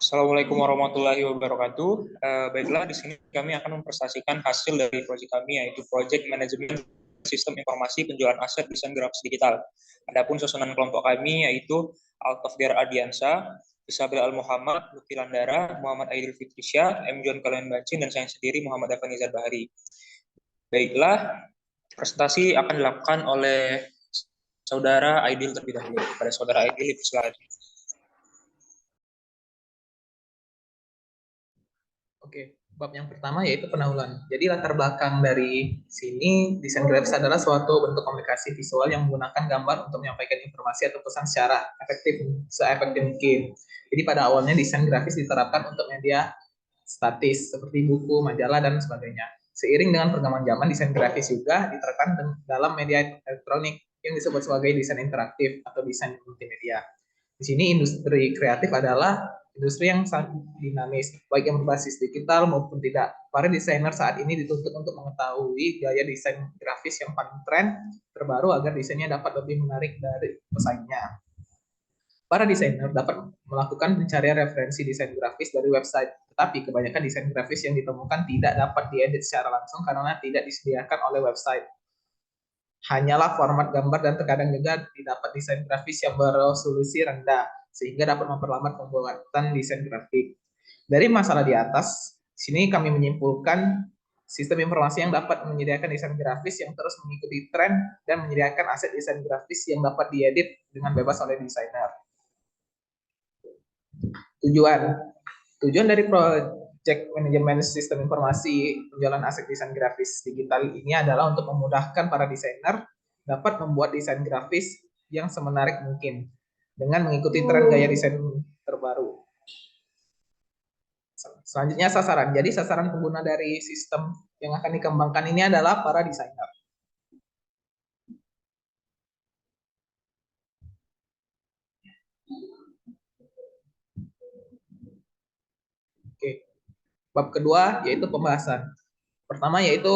Assalamualaikum warahmatullahi wabarakatuh. Baiklah, di sini kami akan mempresentasikan hasil dari proyek kami, yaitu Project Manajemen Sistem Informasi Penjualan Aset Desain Grafis Digital. Adapun susunan kelompok kami yaitu Altafgar Adiansa, Isabel Al-Muhammad, Lutfi Landara, Muhammad Aidil Fitrisya, M. John Kalian Bancin, dan saya sendiri Muhammad Afanizar Bahari. Baiklah, presentasi akan dilakukan oleh Saudara Aidil terlebih dahulu. Pada Saudara Aidil, silakan. Oke, bab yang pertama yaitu pendahuluan. Jadi latar belakang dari sini, desain grafis adalah suatu bentuk komunikasi visual yang menggunakan gambar untuk menyampaikan informasi atau pesan secara seefektif mungkin. Jadi pada awalnya desain grafis diterapkan untuk media statis seperti buku, majalah, dan sebagainya. Seiring dengan perkembangan zaman, desain grafis juga diterapkan dalam media elektronik yang disebut sebagai desain interaktif atau desain multimedia. Di sini industri kreatif adalah industri yang sangat dinamis, baik yang berbasis digital maupun tidak. Para desainer saat ini dituntut untuk mengetahui gaya desain grafis yang paling tren terbaru agar desainnya dapat lebih menarik dari pesaingnya. Para desainer dapat melakukan pencarian referensi desain grafis dari website, tetapi kebanyakan desain grafis yang ditemukan tidak dapat diedit secara langsung karena tidak disediakan oleh website. Hanyalah format gambar dan terkadang juga didapat desain grafis yang beresolusi rendah, sehingga dapat memperlambat pembuatan desain grafik. Dari masalah di atas, sini kami menyimpulkan sistem informasi yang dapat menyediakan desain grafis yang terus mengikuti tren dan menyediakan aset desain grafis yang dapat diedit dengan bebas oleh desainer. Tujuan Tujuan dari Project Manajemen Sistem Informasi Penjualan Aset Desain Grafis Digital ini adalah untuk memudahkan para desainer dapat membuat desain grafis yang semenarik mungkin dengan mengikuti tren gaya desain terbaru. Selanjutnya sasaran. Jadi sasaran pengguna dari sistem yang akan dikembangkan ini adalah para desainer. Oke. Bab kedua yaitu pembahasan. Pertama yaitu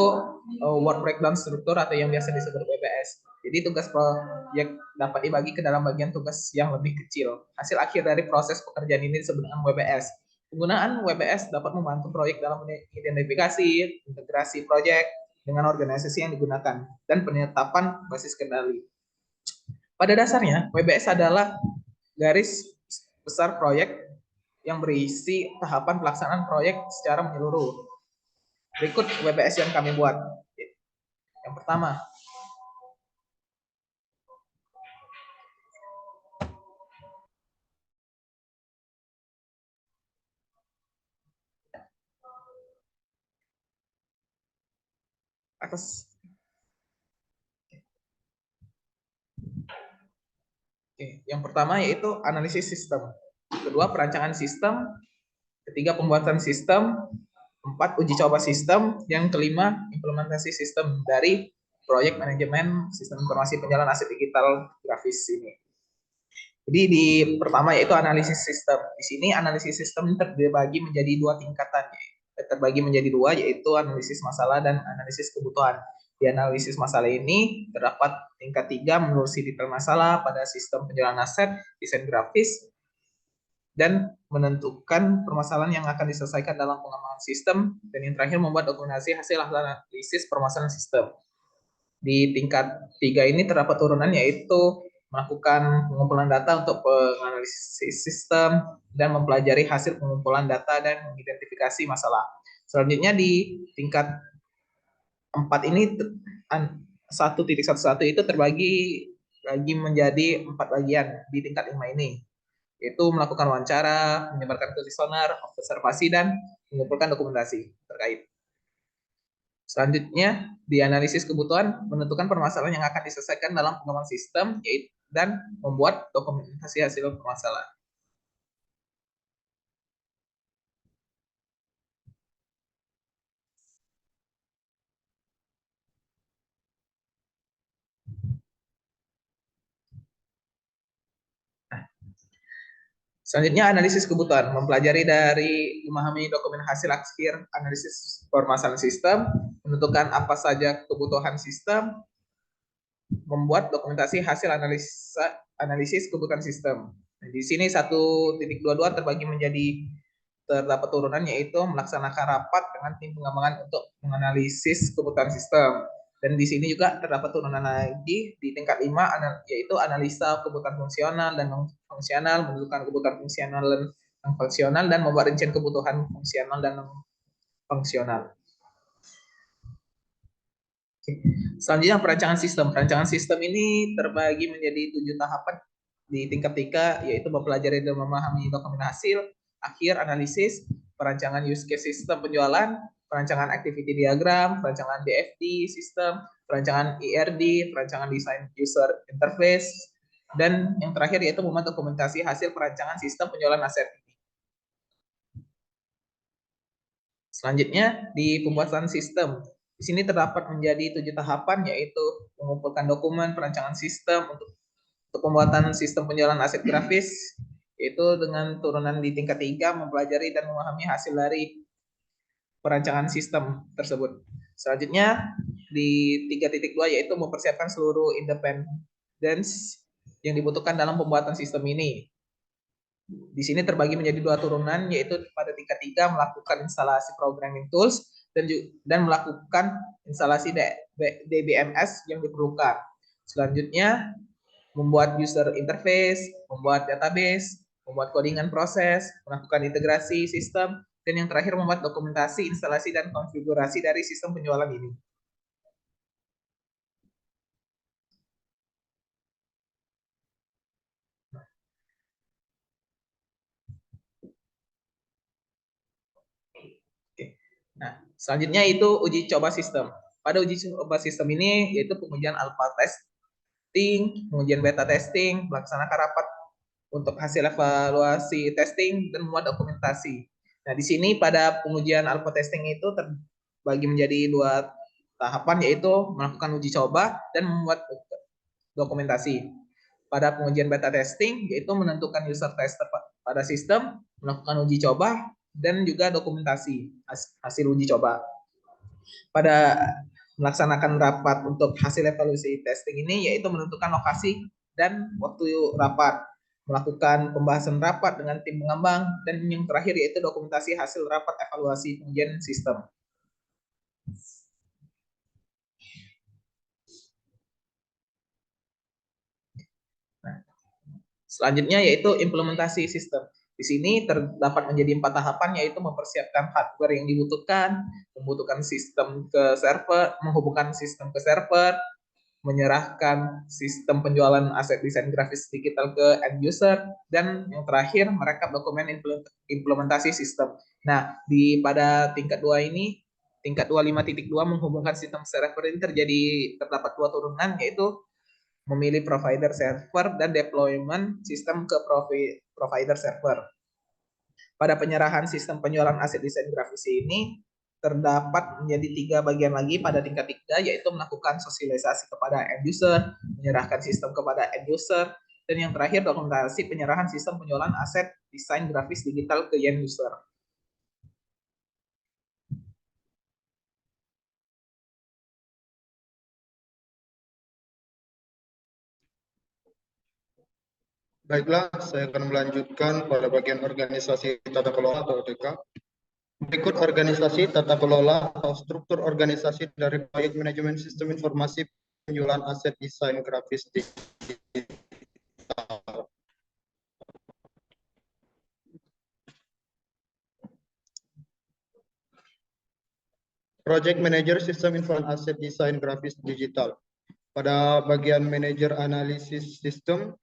work breakdown struktur atau yang biasa disebut WBS. Jadi tugas proyek dapat dibagi ke dalam bagian tugas yang lebih kecil. Hasil akhir dari proses pekerjaan ini disebut dengan WBS. Penggunaan WBS dapat membantu proyek dalam identifikasi, integrasi proyek dengan organisasi yang digunakan, dan penetapan basis kendali. Pada dasarnya, WBS adalah garis besar proyek yang berisi tahapan pelaksanaan proyek secara menyeluruh. Berikut WBS yang kami buat. Yang pertama, atas. Oke, yang pertama yaitu analisis sistem. Kedua, perancangan sistem. Ketiga, pembuatan sistem. Empat, uji coba sistem. Yang kelima, implementasi sistem dari proyek manajemen sistem informasi penjualan aset digital grafis ini. Jadi di pertama yaitu analisis sistem. Di sini analisis sistem terbagi menjadi dua tingkatan. Terbagi menjadi dua yaitu analisis masalah dan analisis kebutuhan. Di analisis masalah ini terdapat tingkat 3 menelusuri detail masalah pada sistem penjualan aset, desain grafis, dan menentukan permasalahan yang akan diselesaikan dalam pengembangan sistem, dan yang terakhir membuat dokumentasi hasil analisis permasalahan sistem. Di tingkat 3 ini terdapat turunan yaitu melakukan pengumpulan data untuk penganalisis sistem dan mempelajari hasil pengumpulan data dan mengidentifikasi masalah. Selanjutnya di tingkat 4 ini 1.11 itu terbagi menjadi 4 bagian di tingkat 5 ini, yaitu melakukan wawancara, menyebarkan kuesioner, observasi, dan mengumpulkan dokumentasi terkait. Selanjutnya, di analisis kebutuhan, menentukan permasalahan yang akan diselesaikan dalam pengembangan sistem, dan membuat dokumentasi hasil permasalahan. Selanjutnya, analisis kebutuhan. Mempelajari dari memahami dokumen hasil akhir analisis permasalahan sistem, menentukan apa saja kebutuhan sistem, membuat dokumentasi hasil analisis kebutuhan sistem. Nah, di sini 1.22 terbagi menjadi terdapat turunan yaitu melaksanakan rapat dengan tim pengembangan untuk menganalisis kebutuhan sistem. Dan di sini juga terdapat turunan lagi di tingkat 5 yaitu analisa kebutuhan fungsional dan non fungsional, menentukan kebutuhan fungsional dan non fungsional, dan membuat rincian kebutuhan fungsional dan non fungsional. Selanjutnya perancangan sistem. Perancangan sistem ini terbagi menjadi 7 tahapan di tingkat 3, yaitu mempelajari dan memahami dokumen hasil, akhir analisis, perancangan use case sistem penjualan, perancangan activity diagram, perancangan DFD sistem, perancangan IRD, perancangan desain user interface, dan yang terakhir yaitu membuat dokumentasi hasil perancangan sistem penjualan aset. Selanjutnya di pembuatan sistem. Di sini terdapat menjadi 7 tahapan, yaitu mengumpulkan dokumen perancangan sistem untuk pembuatan sistem penjualan aset grafis, yaitu dengan turunan di tingkat 3, mempelajari dan memahami hasil dari perancangan sistem tersebut. Selanjutnya di 3.2 yaitu mempersiapkan seluruh independence yang dibutuhkan dalam pembuatan sistem ini. Di sini terbagi menjadi 2 turunan, yaitu pada tingkat 3 melakukan instalasi programming tools dan melakukan instalasi DBMS yang diperlukan. Selanjutnya membuat user interface, membuat database, membuat codingan proses, melakukan integrasi sistem, dan yang terakhir membuat dokumentasi, instalasi, dan konfigurasi dari sistem penjualan ini. Nah, selanjutnya itu uji coba sistem. Pada uji coba sistem ini yaitu pengujian alpha testing, pengujian beta testing, melaksanakan rapat untuk hasil evaluasi testing, dan membuat dokumentasi. Nah, di sini pada pengujian alpha testing itu terbagi menjadi 2 tahapan, yaitu melakukan uji coba dan membuat dokumentasi. Pada pengujian beta testing yaitu menentukan user tester pada sistem, melakukan uji coba, dan juga dokumentasi hasil uji coba. Pada melaksanakan rapat untuk hasil evaluasi testing ini yaitu menentukan lokasi dan waktu rapat, melakukan pembahasan rapat dengan tim pengembang, dan yang terakhir yaitu dokumentasi hasil rapat evaluasi pengujian sistem. Nah, selanjutnya yaitu implementasi sistem. Di sini terdapat menjadi 4 tahapan, yaitu mempersiapkan hardware yang dibutuhkan, membutuhkan sistem ke server, menghubungkan sistem ke server, menyerahkan sistem penjualan aset desain grafis digital ke end user, dan yang terakhir merekap dokumen implementasi sistem. Nah, pada tingkat 2 ini, tingkat 25.2 menghubungkan sistem server ini terdapat 2 turunan, yaitu memilih provider server dan deployment sistem ke provider server. Pada penyerahan sistem penjualan aset desain grafis ini terdapat menjadi 3 bagian lagi pada tingkat 3, yaitu melakukan sosialisasi kepada end user, menyerahkan sistem kepada end user, dan yang terakhir dokumentasi penyerahan sistem penjualan aset desain grafis digital ke end user. Baiklah, saya akan melanjutkan pada bagian organisasi tata kelola atau OTK. Berikut organisasi tata kelola atau struktur organisasi dari proyek manajemen sistem informasi penjualan aset desain grafis digital. Project Manager Sistem Informasi Aset Desain Grafis Digital. Pada bagian manajer analisis sistem,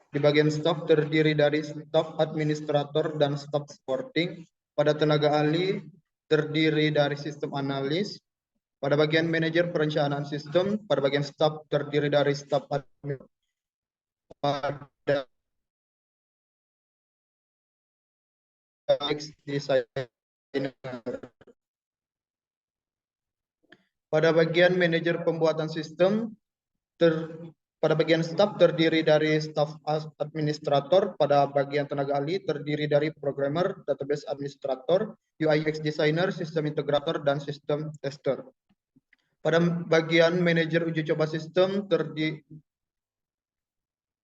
di bagian staff terdiri dari staff administrator dan staff supporting. Pada tenaga ahli terdiri dari sistem analis. Pada bagian manajer perencanaan sistem, pada bagian staff terdiri dari staff admin. Pada pada bagian manajer pembuatan sistem, pada bagian staff terdiri dari staff administrator, pada bagian tenaga ahli terdiri dari programmer, database administrator, UI/UX designer, sistem integrator, dan sistem tester. Pada bagian manajer uji coba sistem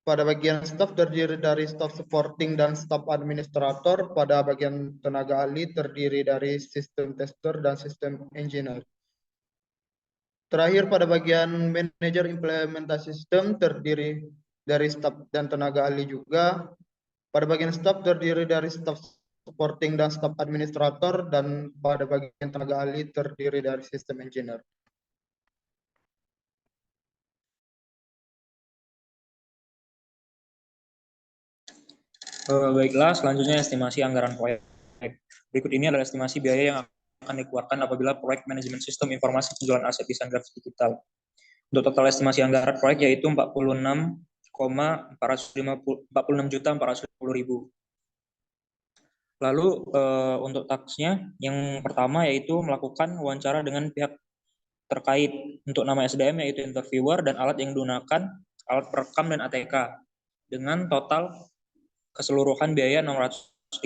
Pada bagian staff terdiri dari staff supporting dan staff administrator. Pada bagian tenaga ahli terdiri dari sistem tester dan sistem engineer. Terakhir pada bagian manajer implementasi sistem terdiri dari staff dan tenaga ahli juga. Pada bagian staff terdiri dari staff supporting dan staff administrator, dan pada bagian tenaga ahli terdiri dari sistem engineer. Baiklah, selanjutnya estimasi anggaran proyek. Berikut ini adalah estimasi biaya yang akan dikeluarkan apabila proyek manajemen sistem informasi penjualan aset desain grafis digital. Untuk total estimasi anggaran proyek yaitu 46.450.000. Lalu untuk tasknya yang pertama yaitu melakukan wawancara dengan pihak terkait untuk nama SDM yaitu interviewer dan alat yang digunakan alat perekam dan ATK dengan total keseluruhan biaya 600.000.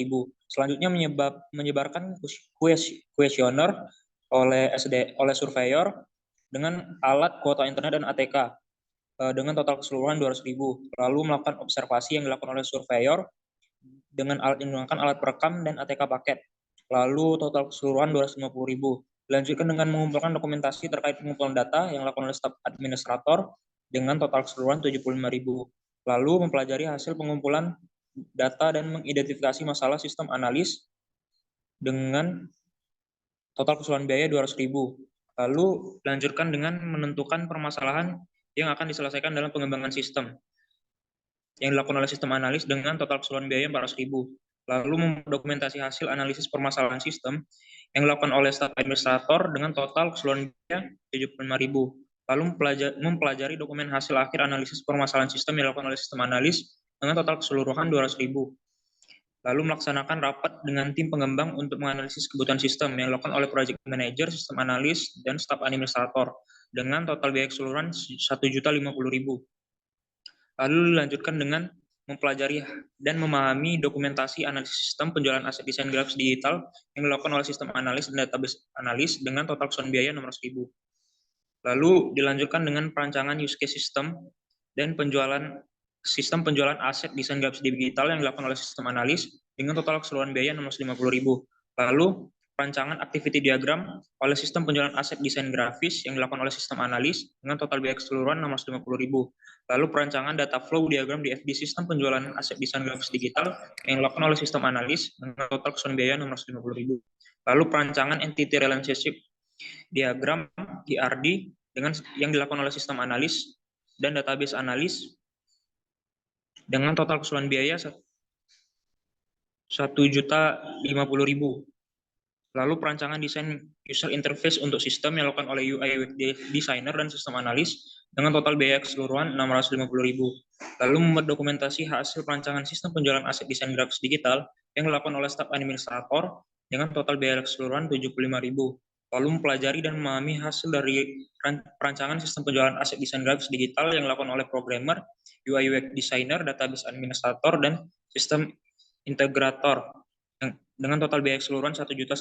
Selanjutnya menyebarkan kuesioner oleh surveyor dengan alat kuota internet dan ATK dengan total keseluruhan 200.000. Lalu melakukan observasi yang dilakukan oleh surveyor dengan alat yang menggunakan alat perekam dan ATK paket. Lalu total keseluruhan 250.000. Dilanjutkan dengan mengumpulkan dokumentasi terkait pengumpulan data yang dilakukan oleh staf administrator dengan total keseluruhan 75.000. Lalu mempelajari hasil pengumpulan data dan mengidentifikasi masalah sistem analis dengan total keseluruhan biaya 200.000. Lalu dilanjutkan dengan menentukan permasalahan yang akan diselesaikan dalam pengembangan sistem yang dilakukan oleh sistem analis dengan total keseluruhan biaya 400.000. Lalu mendokumentasi hasil analisis permasalahan sistem yang dilakukan oleh staf administrator dengan total keseluruhan biaya 75.000. Lalu mempelajari dokumen hasil akhir analisis permasalahan sistem yang dilakukan oleh sistem analis dengan total keseluruhan 200.000. Lalu melaksanakan rapat dengan tim pengembang untuk menganalisis kebutuhan sistem yang dilakukan oleh project manager, sistem analis, dan staf administrator dengan total biaya keseluruhan 1.050.000. Lalu dilanjutkan dengan mempelajari dan memahami dokumentasi analisis sistem penjualan aset desain grafis digital yang dilakukan oleh sistem analis dan database analis dengan total keseluruhan biaya 600.000. Lalu dilanjutkan dengan perancangan use case system dan sistem penjualan aset desain grafis digital yang dilakukan oleh sistem analis dengan total keseluruhan biaya 650.000. Lalu perancangan activity diagram oleh sistem penjualan aset desain grafis yang dilakukan oleh sistem analis dengan total biaya keseluruhan 650.000. Lalu perancangan data flow diagram di FD sistem penjualan aset desain grafis digital yang dilakukan oleh sistem analis dengan total keseluruhan biaya 650.000. Lalu perancangan entity relationship diagram ERD dengan yang dilakukan oleh sistem analis dan database analis dengan total keseluruhan biaya 1.050.000. Lalu perancangan desain user interface untuk sistem yang dilakukan oleh UI designer dan sistem analis dengan total biaya keseluruhan 650.000. Lalu membuat dokumentasi hasil perancangan sistem penjualan aset desain grafis digital yang dilakukan oleh staf administrator dengan total biaya keseluruhan 75.000. Lalu mempelajari dan memahami hasil dari perancangan sistem penjualan aset desain grafis digital yang dilakukan oleh programmer, UI UX designer, database administrator, dan sistem integrator dengan total biaya keseluruhan 1.100.000.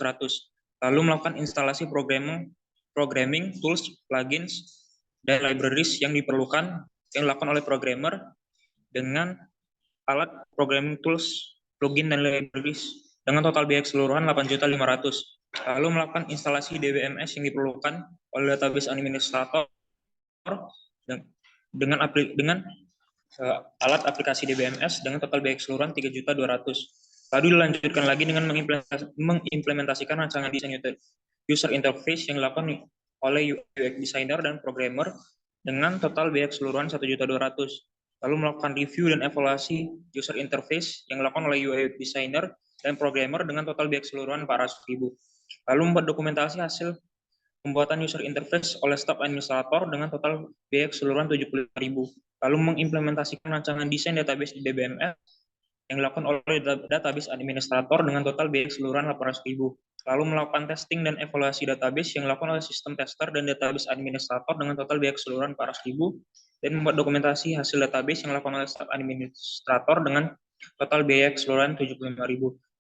Lalu melakukan instalasi programming tools, plugins, dan libraries yang diperlukan yang dilakukan oleh programmer dengan alat programming tools, plugin, dan libraries dengan total biaya keseluruhan 8.500.000. Lalu melakukan instalasi DBMS yang diperlukan oleh database administrator dengan alat aplikasi DBMS dengan total biaya keseluruhan 3.200.000. Lalu dilanjutkan lagi dengan mengimplementasikan rancangan desain user interface yang dilakukan oleh UX designer dan programmer dengan total biaya keseluruhan 1.200.000. Lalu melakukan review dan evaluasi user interface yang dilakukan oleh UI designer dan programmer dengan total biaya keseluruhan 400.000. Lalu membuat dokumentasi hasil pembuatan user interface oleh staf administrator dengan total biaya keseluruhan 75.000. Lalu mengimplementasikan rancangan desain database di DBMS yang dilakukan oleh database administrator dengan total biaya keseluruhan 800.000. Lalu melakukan testing dan evaluasi database yang dilakukan oleh sistem tester dan database administrator dengan total biaya keseluruhan 400.000. Dan membuat dokumentasi hasil database yang dilakukan oleh staf administrator dengan total biaya keseluruhan 75.000.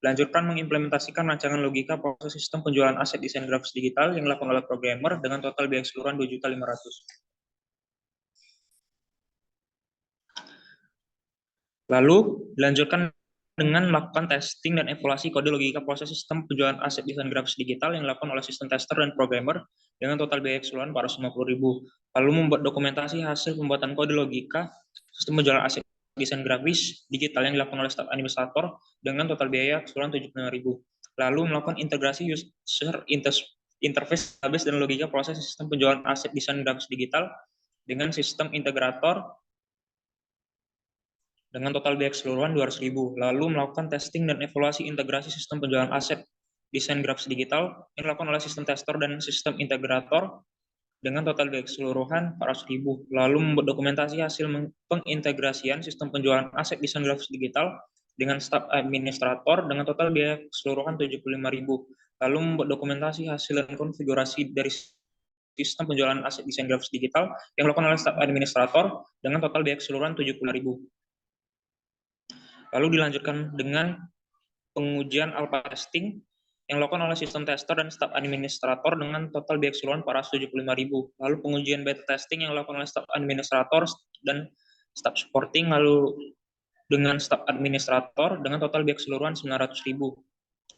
Lanjutkan mengimplementasikan rancangan logika proses sistem penjualan aset desain grafis digital yang dilakukan oleh programmer dengan total biaya keseluruhan 2.500.000. Lalu dilanjutkan dengan melakukan testing dan evaluasi kode logika proses sistem penjualan aset desain grafis digital yang dilakukan oleh sistem tester dan programmer dengan total biaya keseluruhan 450.000. Lalu membuat dokumentasi hasil pembuatan kode logika sistem penjualan aset desain grafis digital yang dilakukan oleh staf administrator dengan total biaya keseluruhan 75.000. Lalu melakukan integrasi user interface database dan logika proses sistem penjualan aset desain grafis digital dengan sistem integrator dengan total biaya keseluruhan 200.000. Lalu melakukan testing dan evaluasi integrasi sistem penjualan aset desain grafis digital yang dilakukan oleh sistem tester dan sistem integrator dengan total biaya keseluruhan 400.000. Lalu membuat dokumentasi hasil pengintegrasian sistem penjualan aset desain grafis digital dengan staf administrator dengan total biaya keseluruhan 75.000. Lalu membuat dokumentasi hasil dan konfigurasi dari sistem penjualan aset desain grafis digital yang dilakukan oleh staf administrator dengan total biaya keseluruhan 70.000. Lalu dilanjutkan dengan pengujian alpha testing yang dilakukan oleh sistem tester dan staf administrator dengan total biaya keseluruhan 475.000. Lalu pengujian beta testing yang dilakukan oleh staf administrator dan staf supporting, lalu dengan staf administrator dengan total biaya keseluruhan 900.000.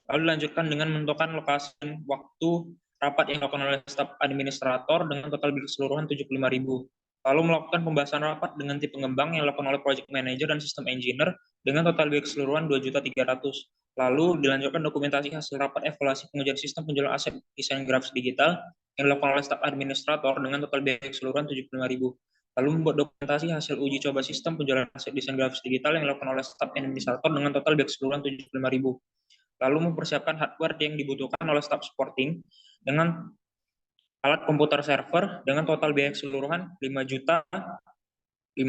Lalu dilanjutkan dengan menentukan lokasi dan waktu rapat yang dilakukan oleh staf administrator dengan total biaya keseluruhan 75.000. Lalu melakukan pembahasan rapat dengan tim pengembang yang dilakukan oleh project manager dan sistem engineer dengan total biaya keseluruhan 2.300.000. Lalu dilanjutkan dokumentasi hasil rapat evaluasi pengujian sistem penjualan aset desain grafis digital yang dilakukan oleh staf administrator dengan total biaya keseluruhan 75.000. Lalu membuat dokumentasi hasil uji coba sistem penjualan aset desain grafis digital yang dilakukan oleh staf administrator dengan total biaya keseluruhan 75.000. Lalu mempersiapkan hardware yang dibutuhkan oleh staf supporting dengan alat komputer server dengan total biaya keseluruhan 5.050.000.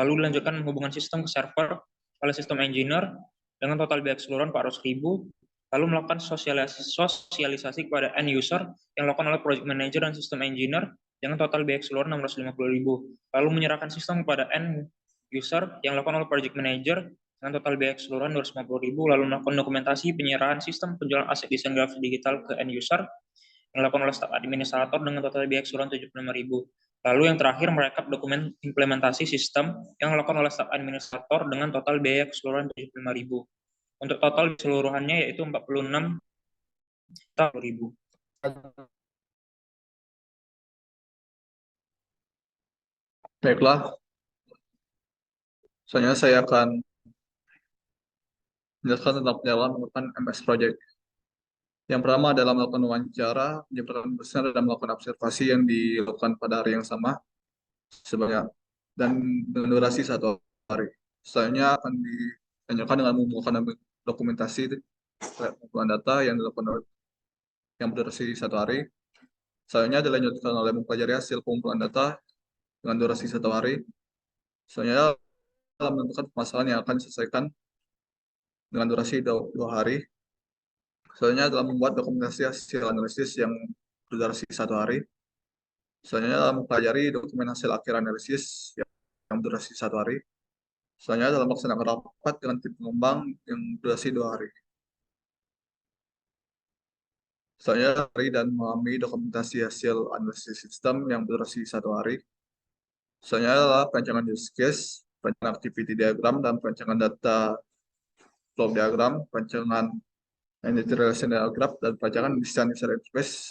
Lalu dilanjutkan menghubungkan sistem ke server oleh sistem engineer dengan total biaya keseluruhan 400.000. Lalu melakukan sosialisasi kepada end user yang dilakukan oleh project manager dan sistem engineer dengan total biaya keseluruhan 650.000. Lalu menyerahkan sistem kepada end user yang dilakukan oleh project manager dengan total biaya keseluruhan 250.000. Lalu melakukan dokumentasi penyerahan sistem penjualan aset desain grafis digital ke end user yang dilakukan oleh staf administrator dengan total biaya keseluruhan 75.000. Lalu yang terakhir merekap dokumen implementasi sistem yang dilakukan oleh staf administrator dengan total biaya keseluruhan 75.000. Untuk total keseluruhannya yaitu 46.000. Baiklah, selanjutnya saya akan menjelaskan tentang penyaluran menggunakan MS Project. Yang pertama adalah melakukan wawancara, menyimpulkan pesan dan melakukan observasi yang dilakukan pada hari yang sama sebanyak dan dengan durasi 1 hari. Selanjutnya akan dilanjutkan dengan mengumpulkan dokumentasi pengumpulan data yang dilakukan yang berdurasi 1 hari. Selanjutnya dilanjutkan oleh mempelajari hasil pengumpulan data dengan durasi 1 hari. Selanjutnya dalam menentukan permasalahan yang akan diselesaikan dengan durasi 2 hari. Selanjutnya dalam membuat dokumentasi hasil analisis yang berdurasi 1 hari. Selanjutnya dalam mempelajari dokumen hasil akhir analisis yang berdurasi 1 hari. Selanjutnya dalam melaksanakan rapat dengan tim pengembang yang berdurasi 2 hari. Selanjutnya dari dan memahami dokumentasi hasil analisis sistem yang berdurasi 1 hari. Selanjutnya adalah perancangan use case, perancangan activity diagram, dan perancangan data flow diagram, perancangan entity relation diagram, dan perancangan desain user interface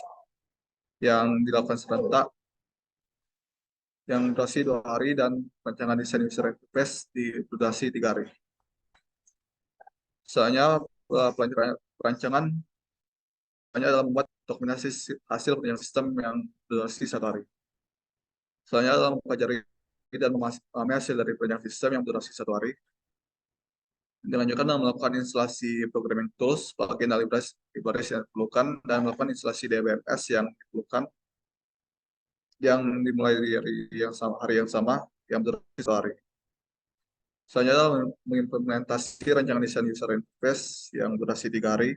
yang dilakukan serentak yang durasi 2 hari dan perancangan desain user interface di durasi 3 hari. Selanjutnya perancangan hanya dalam membuat dokumentasi hasil perancangan sistem yang durasi 1 hari. Selanjutnya dalam mempelajari dan memahami hasil dari perancangan sistem yang durasi 1 hari. Dilanjutkan dengan melakukan instalasi programming tools, plugin dan libraries yang diperlukan, dan melakukan instalasi DBMS yang diperlukan, yang dimulai dari hari yang sama, yang berdurasi 1 hari. Selanjutnya mengimplementasi rancangan desain user interface yang durasi 3 hari,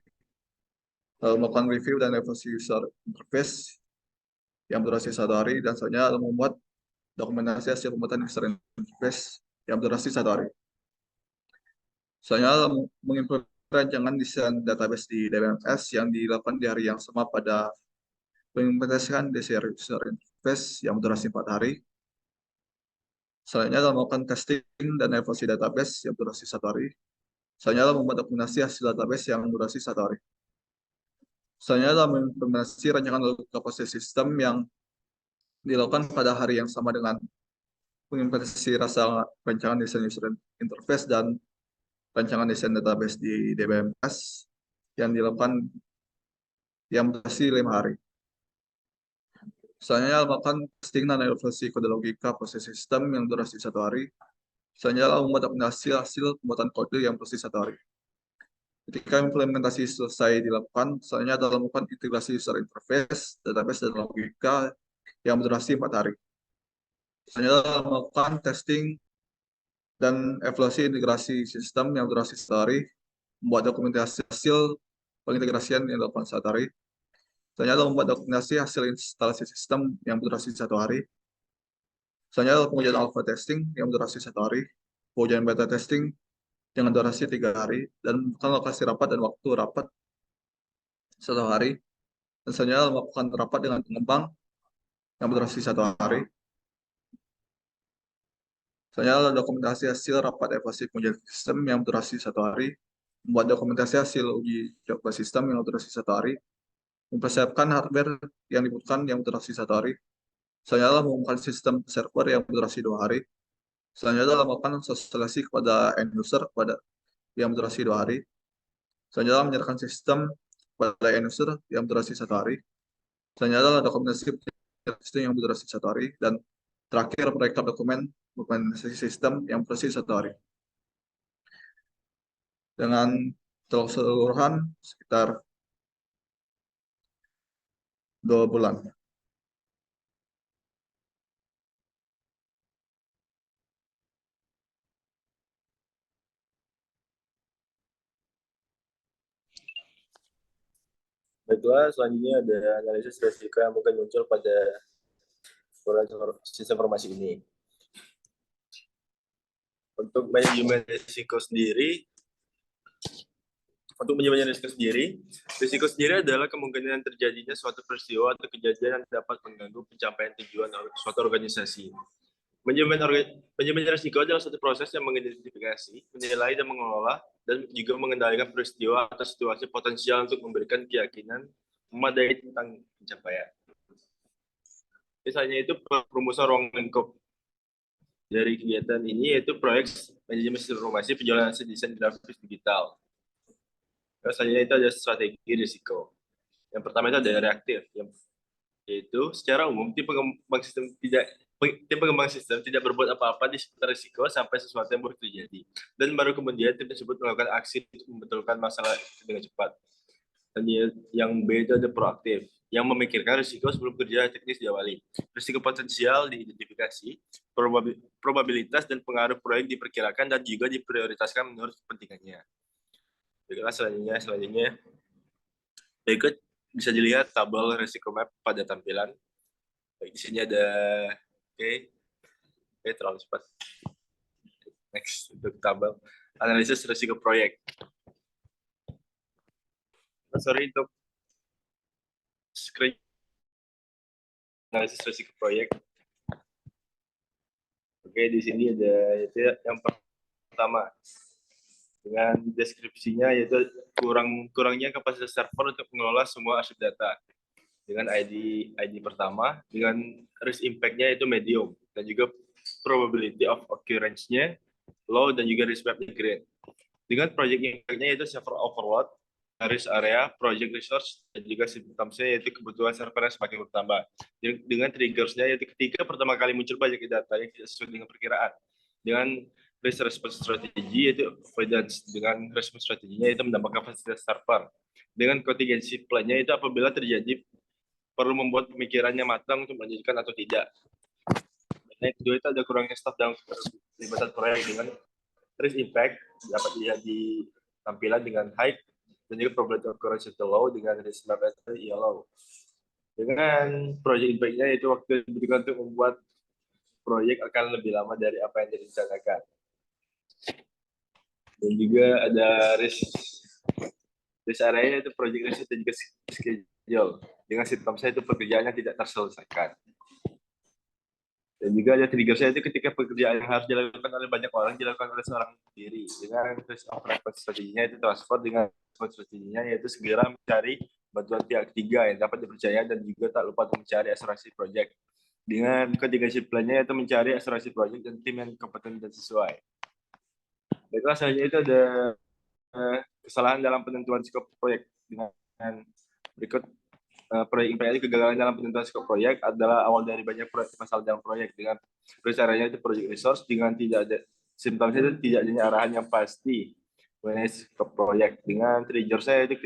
lalu melakukan review dan evaluasi user interface yang berdurasi 1 hari, dan selanjutnya membuat dokumentasi hasil pembuatan user interface yang berdurasi 1 hari. Selanjutnya mengimplementasi rancangan desain database di DBMS yang dilakukan di hari yang sama pada mengimplementasikan desain user interface yang berdurasi 4 hari. Selanjutnya adalah melakukan testing dan evaluasi database yang berdurasi 1 hari. Selanjutnya adalah membuat dokumentasi hasil database yang berdurasi 1 hari. Selanjutnya adalah mengimplementasi rancangan logika proses sistem yang dilakukan pada hari yang sama dengan mengimplementasi rancangan desain user interface dan rancangan desain database di DBMS yang dilakukan yang berdurasi 5 hari. Selanjutnya melakukan testing dan evaluasi kode logika proses sistem yang durasi 1 hari. Selanjutnya membuat dokumentasi hasil pembuatan kode yang berdurasi 1 hari. Ketika implementasi selesai dilakukan, selanjutnya adalah melakukan integrasi user interface, database, dan logika yang berdurasi 4 hari. Selanjutnya adalah melakukan testing dan evaluasi integrasi sistem yang berdurasi 1 hari, membuat dokumentasi hasil pengintegrasian yang dilakukan 1 hari. Selanjutnya adalah membuat dokumentasi hasil instalasi sistem yang berdurasi 1 hari. Selanjutnya adalah pengujian alpha testing yang berdurasi 1 hari, pengujian beta testing dengan durasi 3 hari, dan melakukan lokasi rapat dan waktu rapat 1 hari. Dan selanjutnya adalah melakukan rapat dengan pengembang yang berdurasi 1 hari. Selanjutnya adalah dokumentasi hasil rapat evaluasi pengujian sistem yang berdurasi 1 hari, membuat dokumentasi hasil uji coba sistem yang berdurasi 1 hari, mempersiapkan hardware yang dibutuhkan yang berdurasi 1 hari. Selanjutnya adalah mengumumkan sistem server yang berdurasi 2 hari. Selanjutnya adalah melakukan sosialisasi kepada end user yang berdurasi 2 hari. Selanjutnya adalah menyerahkan sistem kepada end user yang berdurasi 1 hari. Selanjutnya adalah dokumentasi sistem yang berdurasi 1 hari. Dan terakhir, merekap dokumentasi sistem yang berdurasi 1 hari. Dengan keseluruhan sekitar 2 bulan. Baiklah, selanjutnya ada analisis resiko yang mungkin muncul pada sistem informasi ini. Untuk manajemen risiko sendiri, risiko sendiri adalah kemungkinan terjadinya suatu peristiwa atau kejadian yang dapat mengganggu pencapaian tujuan suatu organisasi. Manajemen risiko adalah satu proses yang mengidentifikasi, menilai, dan mengelola, dan juga mengendalikan peristiwa atau situasi potensial untuk memberikan keyakinan memadai tentang pencapaian. Misalnya itu perumusan ruang lingkup dari kegiatan ini, yaitu proyek manajemen informasi penjualan aset desain grafis digital. Selanjutnya itu ada strategi risiko. Yang pertama itu ada reaktif, yaitu secara umum tim pengembang sistem tidak berbuat apa-apa di sekitar risiko sampai sesuatu yang buruk terjadi, dan baru kemudian tim tersebut melakukan aksi untuk membetulkan masalah dengan cepat. Dan yang B itu ada proaktif, yang memikirkan risiko sebelum kerja teknis diawali. Risiko potensial diidentifikasi, probabilitas dan pengaruh proyek diperkirakan dan juga diprioritaskan menurut kepentingannya. Selanjutnya, berikut bisa dilihat tabel risiko map pada tampilan. Baik, di sini ada terlalu cepat. Next, untuk tabel analisis risiko proyek. Untuk screen analisis risiko proyek. Di sini ada itu yang pertama, dengan deskripsinya, yaitu kurangnya kapasitas server untuk mengelola semua arsip data. Dengan ID pertama, dengan risk impact-nya itu medium, dan juga probability of occurrence-nya low, dan juga risk map-nya green. Dengan project impact-nya yaitu server overload, risk area, project resource, dan juga symptoms-nya yaitu kebutuhan server yang semakin bertambah. Dengan triggers-nya yaitu ketika pertama kali muncul banyak data yang tidak sesuai dengan perkiraan. Dengan risk response strategy yaitu avoidance, dengan response strateginya yaitu menambah kapasitas server. Dengan contingency plan-nya itu apabila terjadi perlu membuat pemikirannya matang untuk melanjutkan atau tidak. Dan yang kedua itu ada kurangnya staff dalam keterlibatan proyek. Dengan risk impact dapat dilihat di tampilan dengan high, dan juga probability of occurrence itu low, dengan risk map itu yellow. Dengan project impact-nya itu waktu dibutuhkan untuk membuat proyek akan lebih lama dari apa yang direncanakan. Dan juga ada risk area itu project risk dan juga schedule. Dengan sistem saya itu pekerjaannya tidak terselesaikan. Dan juga ada trigger saya itu ketika pekerjaan yang harus dilakukan oleh banyak orang dilakukan oleh seorang diri. Dengan terus response strateginya itu transfer dengan response strateginya yaitu segera mencari bantuan pihak ketiga yang dapat dipercaya dan juga tak lupa untuk mencari akselerasi project. Dengan contingency plan-nya yaitu mencari akselerasi project dan tim yang kompeten dan sesuai. Baiklah, selanjutnya itu ada kesalahan dalam penentuan skop proyek. Dengan berikut proyek IPL kegagalan dalam penentuan skop proyek adalah awal dari banyak masalah dalam proyek. Dengan caranya itu project resource dengan tidak ada simptomnya itu tidak adanya arahan yang pasti mengenai skop proyek. Dengan trigger saya itu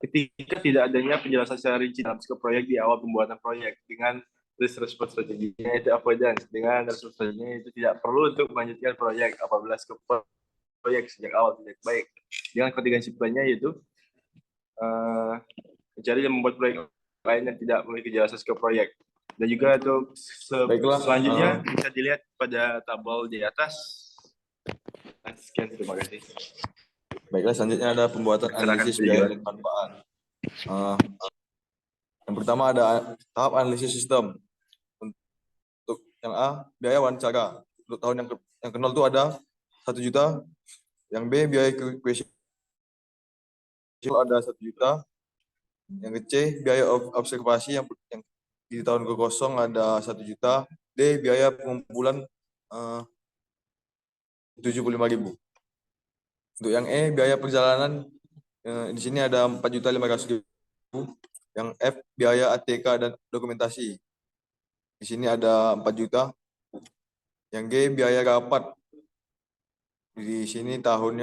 ketika tidak adanya penjelasan secara rinci dalam skop proyek di awal pembuatan proyek. Dengan response strateginya itu avoidance. Dengan response strateginya itu tidak perlu untuk melanjutkan proyek apabila skop proyek sejak awal tidak baik. Dengan contingency plan-nya yaitu mencari dan membuat proyek lain yang tidak memiliki kejelasan skop proyek. Dan juga untuk selanjutnya bisa dilihat pada tabel di atas. Sekian, terima kasih. Baiklah, selanjutnya ada pembuatan analisis biaya dan manfaat. Yang pertama ada tahap analisis sistem. Untuk yang A, biaya wawancara. Untuk tahun yang ke-0 itu ada 1 juta. Yang B, biaya kuesioner ada 1 juta. Yang ke C, biaya observasi yang di tahun ke-0 ada 1 juta. D, biaya pengumpulan 75.000. Untuk yang E, biaya perjalanan di sini ada 4.500.000. Yang F, biaya ATK dan dokumentasi. Di sini ada 4 juta. Yang G, biaya rapat. Di sini tahun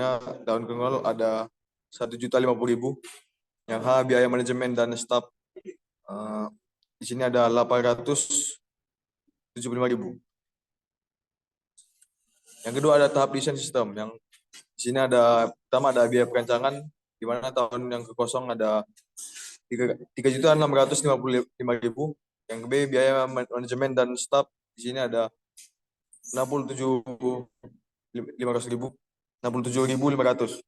ke-0 ada 1.050.000. Yang H, biaya manajemen dan staf. Di sini ada 875.000. Yang kedua ada tahap desain sistem. Yang di sini pertama ada biaya perancangan, di mana tahun yang ke-0 ada 3.655.000. Yang B, biaya manajemen dan staf. Di sini ada 67.500.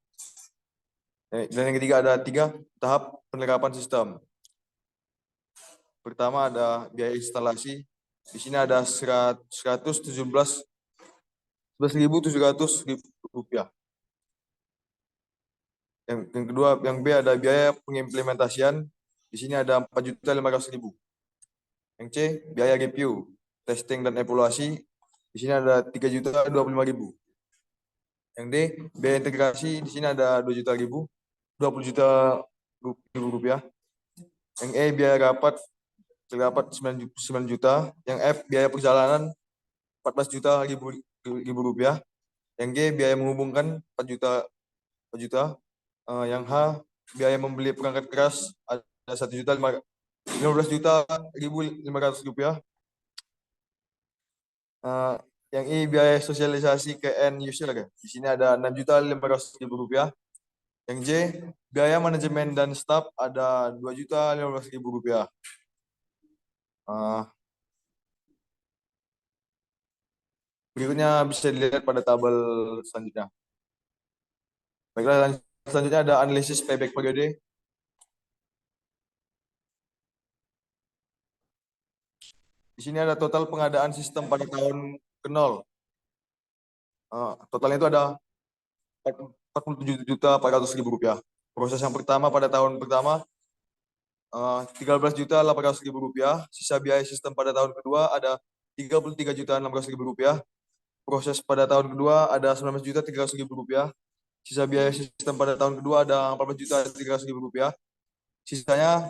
Dan yang ketiga ada 3 tahap penerapan sistem. Pertama ada biaya instalasi. Di sini ada 11.700 rupiah. Yang kedua, yang B ada biaya pengimplementasian. Di sini ada 4.500.000. Yang C, biaya review, testing dan evaluasi. Di sini ada 3.025.000. Yang D, biaya integrasi. Di sini ada 20 juta rupiah. Yang E, biaya rapat terdapat 9 juta. Yang F, biaya perjalanan 14 juta rupiah. Yang G, biaya menghubungkan 4 juta. Yang H, biaya membeli perangkat keras ada 15.500.000 rupiah. Yang I, biaya sosialisasi ke end user. Di sini ada 6.500.000 rupiah. Yang J, biaya manajemen dan staf ada 2.015.000 rupiah. Berikutnya bisa dilihat pada tabel selanjutnya. Baiklah, selanjutnya ada analisis payback periode. Di sini ada total pengadaan sistem pada tahun ke-0. Totalnya itu ada 47.400.000 rupiah. Proses yang pertama pada tahun pertama 13.800.000 rupiah. Sisa biaya sistem pada tahun kedua ada 33.600.000 rupiah. Proses pada tahun kedua ada 19.300.000 rupiah. Sisa biaya sistem pada tahun kedua ada 14.300.000 rupiah. Sisanya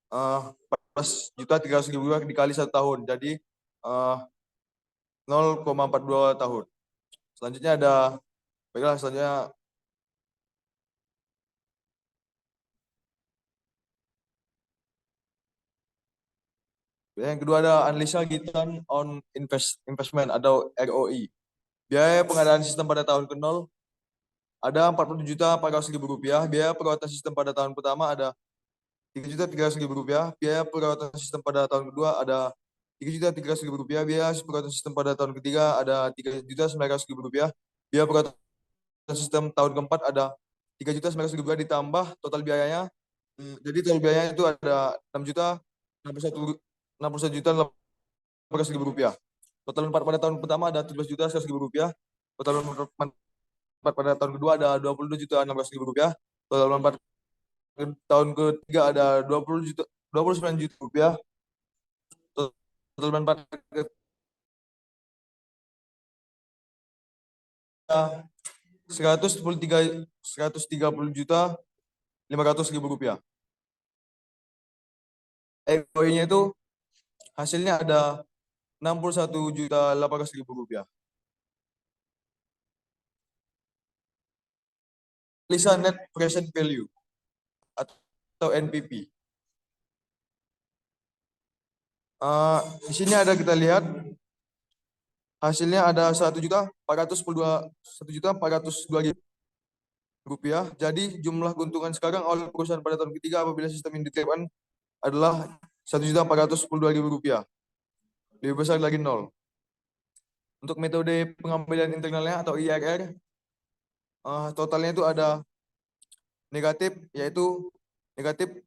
14.300.000 rupiah dikali 1 tahun, jadi 0,42 tahun. Selanjutnya yang kedua ada analisa return on investment atau ROI. Biaya pengadaan sistem pada tahun ke-0 ada 47.400.000 rupiah. Biaya perawatan sistem pada tahun pertama ada 3.300.000 rupiah. Biaya perawatan sistem pada tahun kedua ada 3.300.000 rupiah. Biaya perawatan sistem pada tahun ketiga ada 3.900.000 rupiah. Biaya perawatan sistem tahun keempat ada 3.900.000 rupiah ditambah total biayanya. Jadi total biayanya itu ada 61.800.000 rupiah. Total manfaat pada tahun pertama ada 17.100.000 rupiah. Total manfaat pada tahun kedua ada 22.600.000 rupiah. Total manfaat tahun ketiga ada 29 juta rupiah. Total manfaat 130.500.000 rupiah. EOI-nya itu hasilnya ada 61.800.000 rupiah. Analisa net present value atau NPV. Di sini ada kita lihat hasilnya ada 1.402.000 rupiah. Jadi jumlah keuntungan sekarang oleh perusahaan pada tahun ketiga apabila sistem ini diterapkan adalah 1.410.000 rupiah. Lebih besar lagi nol. Untuk metode pengambilan internalnya atau IRR, totalnya itu ada negatif, yaitu negatif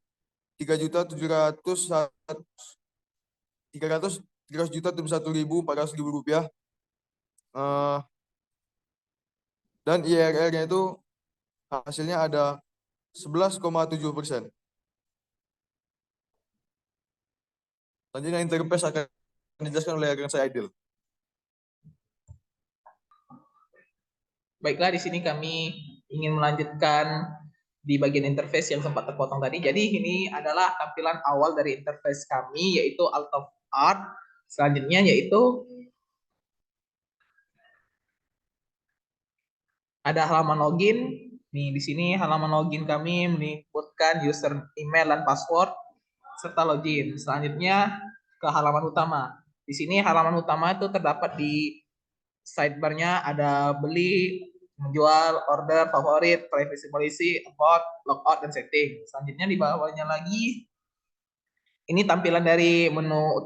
3.301.400.000 rupiah. Dan IRR-nya itu hasilnya ada 11,7%. Selanjutnya interface akan dijelaskan oleh rekan saya Aidil. Baiklah, di sini kami ingin melanjutkan di bagian interface yang sempat terpotong tadi. Jadi ini adalah tampilan awal dari interface kami, yaitu Alt of Art. Selanjutnya yaitu ada halaman login. Nih, di sini halaman login kami menyebutkan user, email, dan password serta login. Selanjutnya ke halaman utama. Di sini halaman utama itu terdapat di sidebar-nya ada beli, menjual, order, favorit, privacy policy, about, logout, dan setting. Selanjutnya di bawahnya lagi, ini tampilan dari menu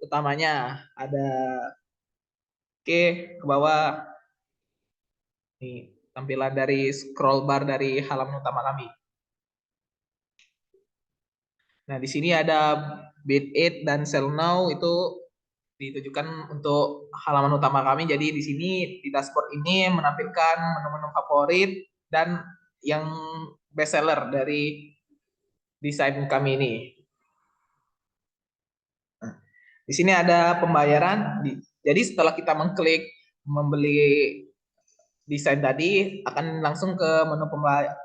utamanya. Ada ke bawah. Ini tampilan dari scroll bar dari halaman utama kami. Nah, di sini ada Bid8 dan Sell Now itu ditujukan untuk halaman utama kami. Jadi di sini di dashboard ini menampilkan menu-menu favorit dan yang best seller dari desain kami ini. Nah, di sini ada pembayaran. Jadi setelah kita mengklik membeli desain tadi, akan langsung ke menu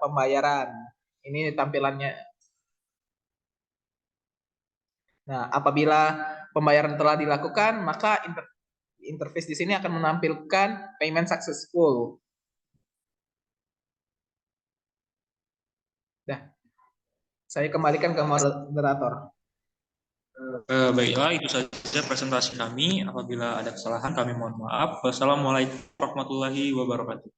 pembayaran. Ini tampilannya. Nah, apabila pembayaran telah dilakukan, maka interface di sini akan menampilkan payment successful. Nah, saya kembalikan ke moderator. Baiklah, itu saja presentasi kami. Apabila ada kesalahan, kami mohon maaf. Wassalamualaikum warahmatullahi wabarakatuh.